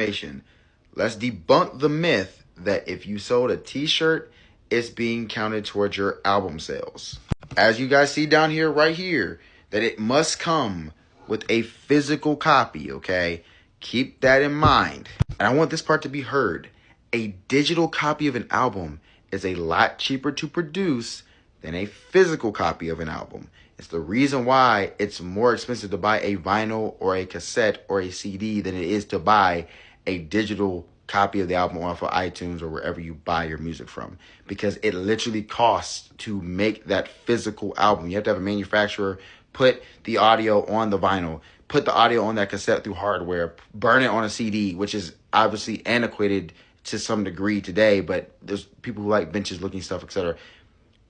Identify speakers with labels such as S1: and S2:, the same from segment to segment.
S1: information. Let's debunk the myth that if you sold a t-shirt, it's being counted towards your album sales. As you guys see down here, right here, that it must come with a physical copy, okay? Keep that in mind. And I want this part to be heard. A digital copy of an album is a lot cheaper to produce than a physical copy of an album. It's the reason why it's more expensive to buy a vinyl or a cassette or a CD than it is to buy a digital copy of the album off of iTunes or wherever you buy your music from, because it literally costs to make that physical album. You have to have a manufacturer put the audio on the vinyl, put the audio on that cassette through hardware, burn it on a CD, which is obviously antiquated to some degree today, but there's people who like vintage looking stuff, etc.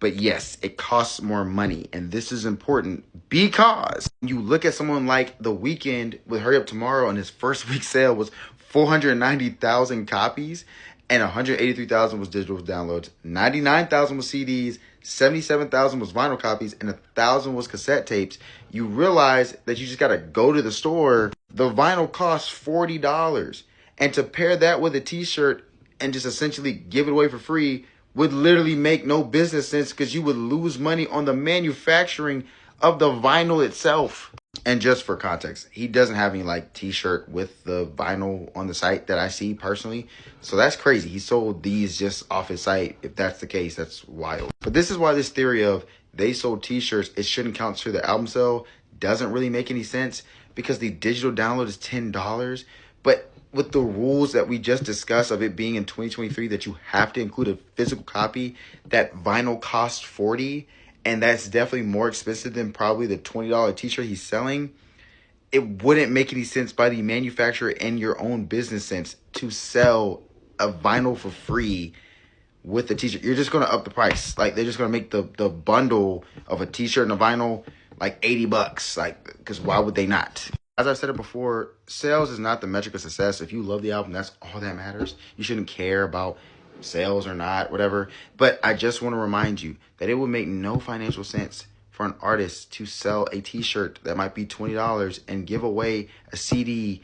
S1: But yes, it costs more money. And this is important because you look at someone like The Weeknd with Hurry Up Tomorrow, and his first week sale was 490,000 copies, and 183,000 was digital downloads, 99,000 was CDs, 77,000 was vinyl copies, and 1,000 was cassette tapes. You realize that you just got to go to the store. The vinyl costs $40. And to pair that with a t-shirt and just essentially give it away for free would literally make no business sense, because you would lose money on the manufacturing of the vinyl itself. And just for context, he doesn't have any like t-shirt with the vinyl on the site that I see personally. So that's crazy. He sold these just off his site. If that's the case, that's wild. But this is why this theory of they sold t-shirts, it shouldn't count to the album sale, doesn't really make any sense, because the digital download is $10. But with the rules that we just discussed of it being in 2023 that you have to include a physical copy, that vinyl costs $40, and that's definitely more expensive than probably the $20 t-shirt he's selling. It wouldn't make any sense by the manufacturer and your own business sense to sell a vinyl for free with the t-shirt. You're just going to up the price. Like, they're just going to make the bundle of a t-shirt and a vinyl like $80. Like, because why would they not? As I've said it before, sales is not the metric of success. If you love the album, that's all that matters. You shouldn't care about sales or not, whatever. But I just want to remind you that it would make no financial sense for an artist to sell a t-shirt that might be $20 and give away a CD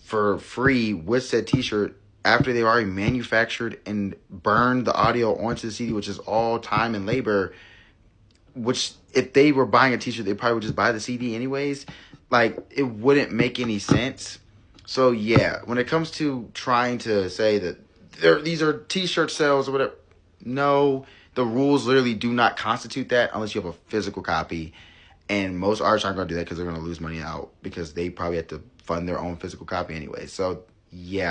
S1: for free with said t-shirt after they've already manufactured and burned the audio onto the CD, which is all time and labor, which if they were buying a t-shirt, they probably would just buy the CD anyways. Like, it wouldn't make any sense. So yeah, when it comes to trying to say that these are t-shirt sales or whatever, no, the rules literally do not constitute that unless you have a physical copy. And most artists aren't going to do that because they're going to lose money out, because they probably have to fund their own physical copy anyway. So yeah.